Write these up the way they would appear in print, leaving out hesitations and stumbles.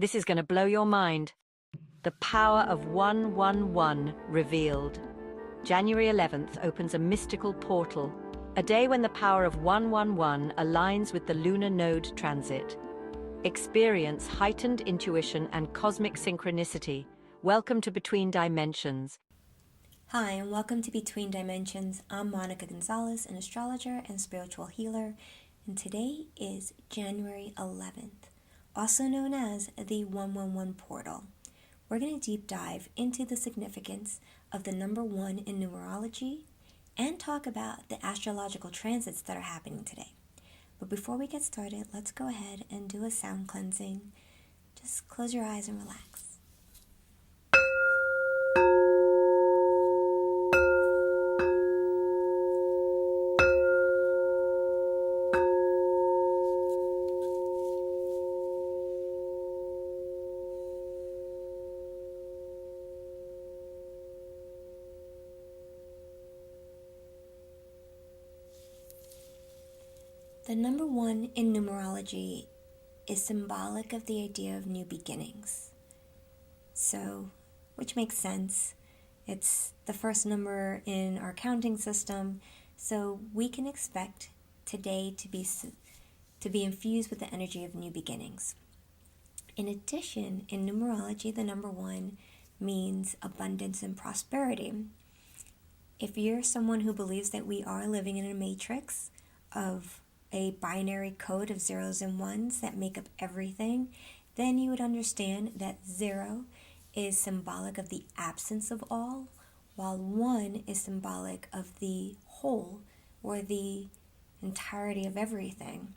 This is going to blow your mind. The power of 111 revealed. January 11th opens a mystical portal, a day when the power of 111 aligns with the lunar node transit. Experience heightened intuition and cosmic synchronicity. Welcome to Between Dimensions. Hi, and welcome to Between Dimensions. I'm Monica Gonzalez, an astrologer and spiritual healer, and today is January 11th, also known as the 111 portal. We're going to deep dive into the significance of the number 1 in numerology and talk about the astrological transits that are happening today. But before we get started, let's go ahead and do a sound cleansing. Just close your eyes and relax. The number 1 in numerology is symbolic of the idea of new beginnings. So, which makes sense. It's the first number in our counting system, so we can expect today to be infused with the energy of new beginnings. In addition, in numerology, the number 1 means abundance and prosperity. If you're someone who believes that we are living in a matrix of a binary code of zeros and ones that make up everything, then you would understand that 0 is symbolic of the absence of all, while 1 is symbolic of the whole or the entirety of everything.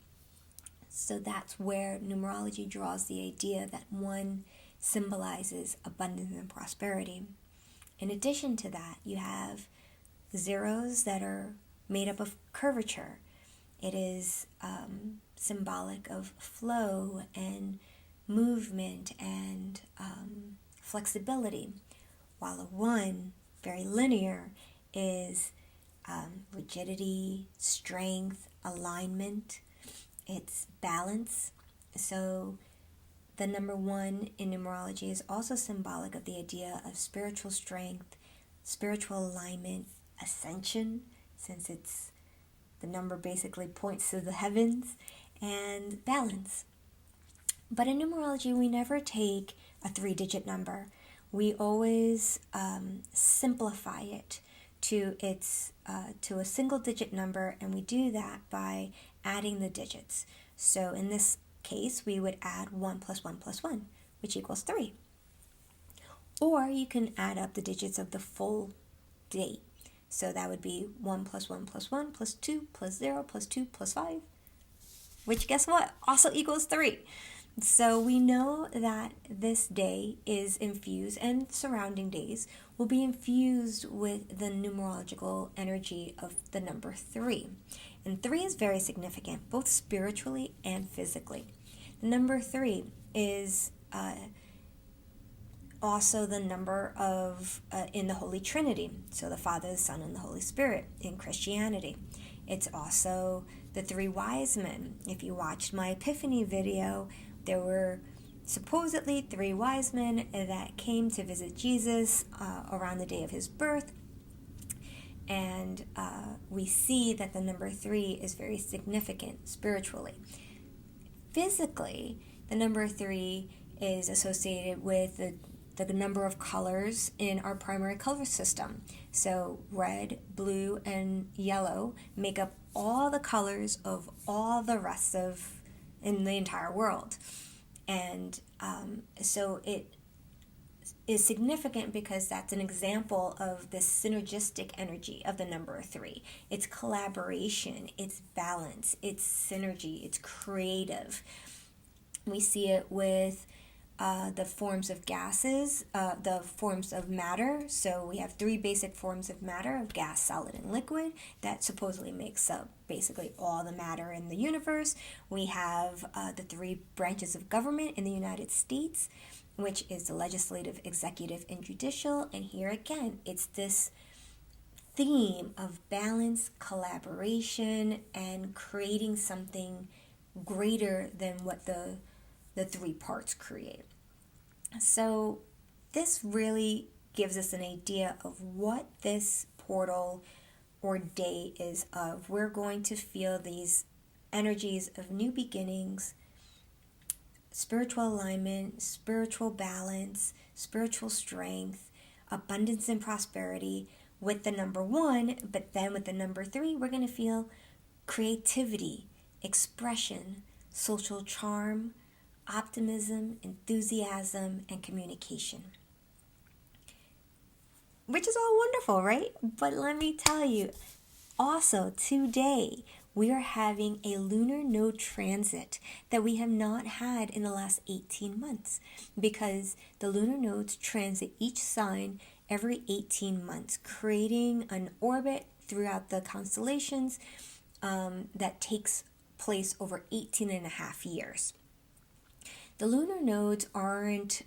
So that's where numerology draws the idea that 1 symbolizes abundance and prosperity. In addition to that, you have zeros that are made up of curvature. It is symbolic of flow and movement and flexibility, while a 1, very linear, is rigidity, strength, alignment. It's balance. So the number 1 in numerology is also symbolic of the idea of spiritual strength, spiritual alignment, ascension, since the number basically points to the heavens, and balance. But in numerology, we never take a 3-digit number. We always simplify it to a single-digit number, and we do that by adding the digits. So in this case, we would add 1 plus 1 plus 1, which equals 3. Or you can add up the digits of the full date. So that would be 1 plus 1 plus 1 plus 2 plus 0 plus 2 plus 5, which guess what? Also equals 3. So we know that this day is infused, and surrounding days will be infused with the numerological energy of the number 3. And 3 is very significant, both spiritually and physically. The number 3 is also the number of in the Holy Trinity, so the Father, the Son, and the Holy Spirit in Christianity. It's also the 3 wise men. If you watched my Epiphany video, there were supposedly 3 wise men that came to visit Jesus around the day of his birth, and we see that the number 3 is very significant spiritually. Physically, the number 3 is associated with the number of colors in our primary color system. So red, blue, and yellow make up all the colors of all the rest of in the entire world. And so it is significant because that's an example of the synergistic energy of the number 3. It's collaboration, it's balance, it's synergy, it's creative. We see it with the forms of gases, the forms of matter. So we have 3 basic forms of matter, of gas, solid, and liquid, that supposedly makes up basically all the matter in the universe. We have the 3 branches of government in the United States, which is the legislative, executive, and judicial. And here again, it's this theme of balance, collaboration, and creating something greater than what the the three parts create. So this really gives us an idea of what this portal or day is of. We're going to feel these energies of new beginnings, spiritual alignment, spiritual balance, spiritual strength, abundance and prosperity with the number 1, but then with the number 3, we're going to feel creativity, expression, social charm, optimism, enthusiasm, and communication. Which is all wonderful, right? But let me tell you, also today we are having a lunar node transit that we have not had in the last 18 months, because the lunar nodes transit each sign every 18 months, creating an orbit throughout the constellations that takes place over 18 and a half years. The lunar nodes aren't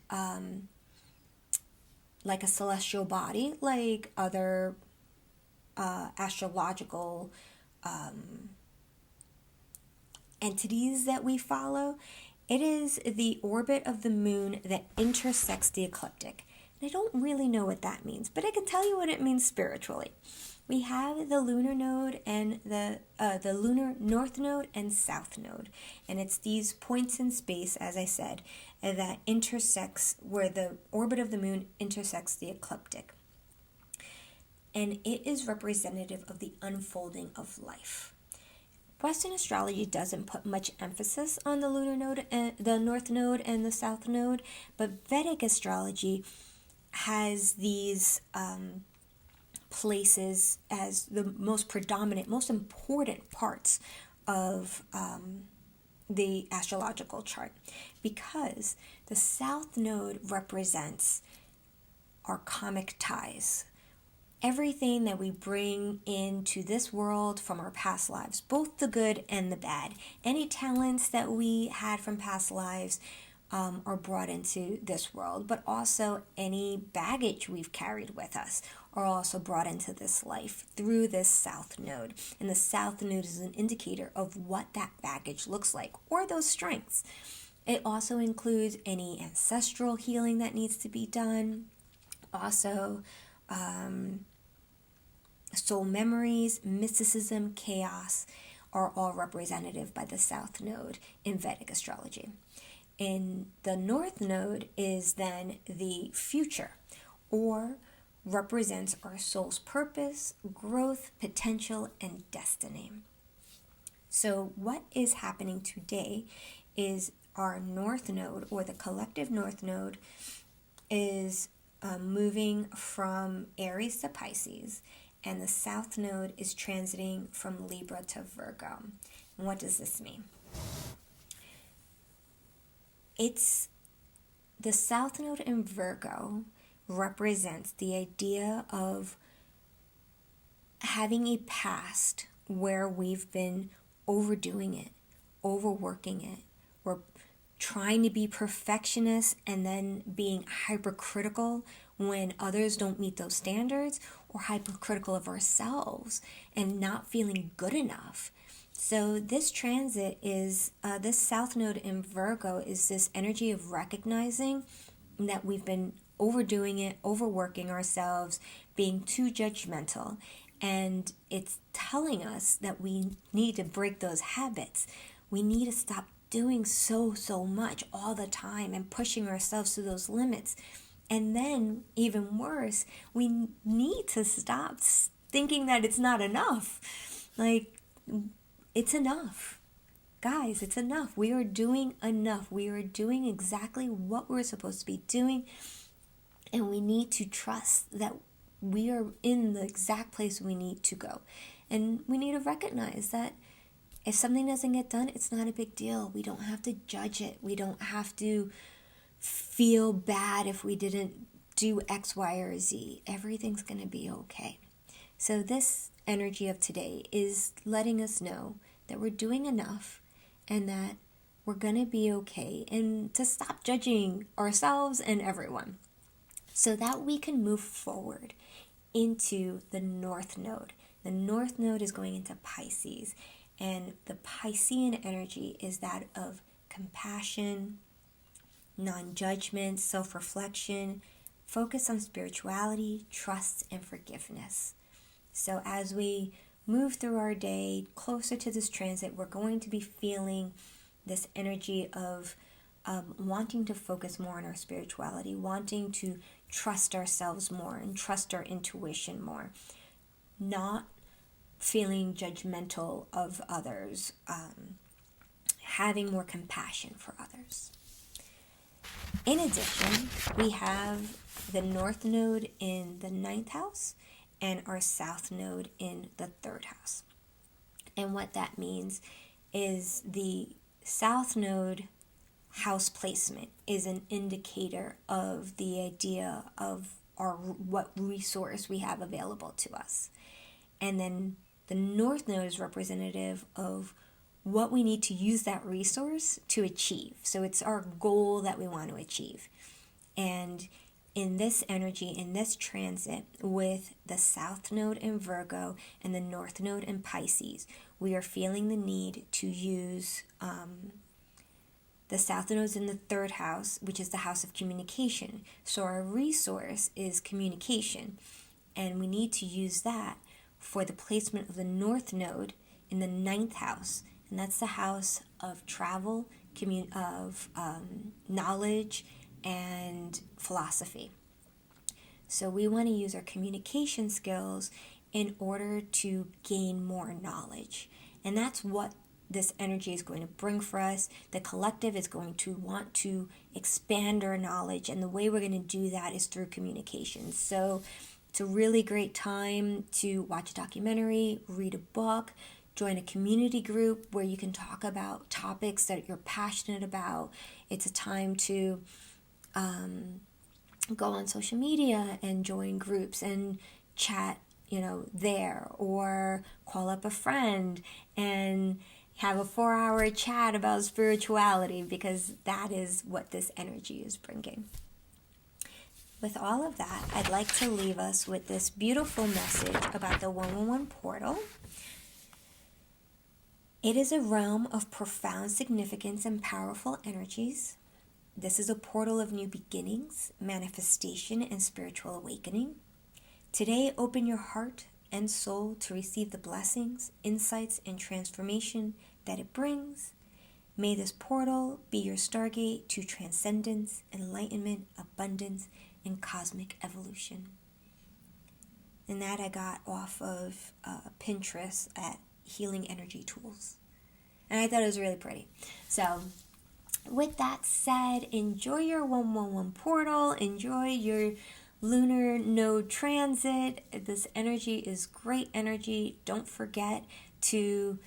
like a celestial body, like other astrological entities that we follow. It is the orbit of the moon that intersects the ecliptic. And I don't really know what that means, but I can tell you what it means spiritually. We have the lunar node and the lunar north node and south node. And it's these points in space, as I said, that intersects where the orbit of the moon intersects the ecliptic. And it is representative of the unfolding of life. Western astrology doesn't put much emphasis on the lunar node, the north node and the south node, but Vedic astrology has these places as the most predominant, most important parts of the astrological chart, because the south node represents our karmic ties. Everything that we bring into this world from our past lives, both the good and the bad. Any talents that we had from past lives are brought into this world, but also any baggage we've carried with us are also brought into this life through this south node. And the south node is an indicator of what that baggage looks like, or those strengths. It also includes any ancestral healing that needs to be done. Also, soul memories, mysticism, chaos are all representative by the south node in Vedic astrology. And the north node is then the future, or represents our soul's purpose, growth, potential, and destiny. So what is happening today is our north node, or the collective north node, is moving from Aries to Pisces, and the south node is transiting from Libra to Virgo. And what does this mean? It's the south node in Virgo represents the idea of having a past where we've been overdoing it, overworking it. We're trying to be perfectionists and then being hypercritical when others don't meet those standards, or hypercritical of ourselves and not feeling good enough. So this transit is, this south node in Virgo is this energy of recognizing that we've been overdoing it, overworking ourselves, being too judgmental. And it's telling us that we need to break those habits. We need to stop doing so much all the time and pushing ourselves to those limits. And then, even worse, we need to stop thinking that it's not enough. Like, it's enough. Guys, it's enough. We are doing enough. We are doing exactly what we're supposed to be doing. And we need to trust that we are in the exact place we need to go. And we need to recognize that if something doesn't get done, it's not a big deal. We don't have to judge it. We don't have to feel bad if we didn't do X, Y, or Z. Everything's going to be okay. So this energy of today is letting us know that we're doing enough and that we're going to be okay, and to stop judging ourselves and everyone, so that we can move forward into the north node. The north node is going into Pisces, and the Piscean energy is that of compassion, non-judgment, self-reflection, focus on spirituality, trust, and forgiveness. So as we move through our day closer to this transit, we're going to be feeling this energy of wanting to focus more on our spirituality, wanting to trust ourselves more and trust our intuition more, not feeling judgmental of others, having more compassion for others. In addition, we have the North Node in the 9th house and our South Node in the 3rd house. And what that means is the South Node house placement is an indicator of the idea of what resource we have available to us. And then the North Node is representative of what we need to use that resource to achieve. So it's our goal that we want to achieve. And in this energy, in this transit, with the South Node in Virgo and the North Node in Pisces, we are feeling the need to use the South Node is in the 3rd house, which is the house of communication. So our resource is communication, and we need to use that for the placement of the North Node in the 9th house, and that's the house of travel, knowledge, and philosophy. So we want to use our communication skills in order to gain more knowledge, and that's what this energy is going to bring for us. The collective is going to want to expand our knowledge, and the way we're going to do that is through communication. So it's a really great time to watch a documentary, read a book, join a community group where you can talk about topics that you're passionate about. It's a time to go on social media and join groups and chat, there, or call up a friend and have a 4-hour chat about spirituality, because that is what this energy is bringing. With all of that, I'd like to leave us with this beautiful message about the 111 portal. It is a realm of profound significance and powerful energies. This is a portal of new beginnings, manifestation, and spiritual awakening. Today, open your heart and soul to receive the blessings, insights, and transformation that it brings. May this portal be your stargate to transcendence, enlightenment, abundance, and cosmic evolution. And that I got off of Pinterest at Healing Energy Tools. And I thought it was really pretty. So with that said, enjoy your 111 portal. Enjoy your lunar node transit. This energy is great energy. Don't forget to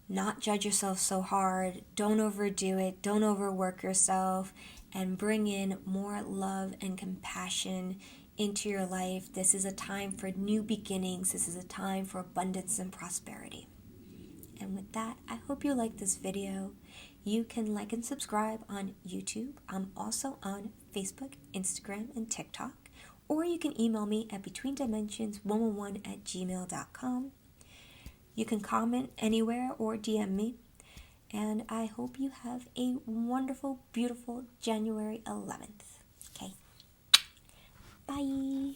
not judge yourself so hard. Don't overdo it. Don't overwork yourself. And bring in more love and compassion into your life. This is a time for new beginnings. This is a time for abundance and prosperity. And with that, I hope you like this video. You can like and subscribe on YouTube. I'm also on Facebook, Instagram, and TikTok. Or you can email me at betweendimensions111@gmail.com. You can comment anywhere or DM me. And I hope you have a wonderful, beautiful January 11th. Okay. Bye.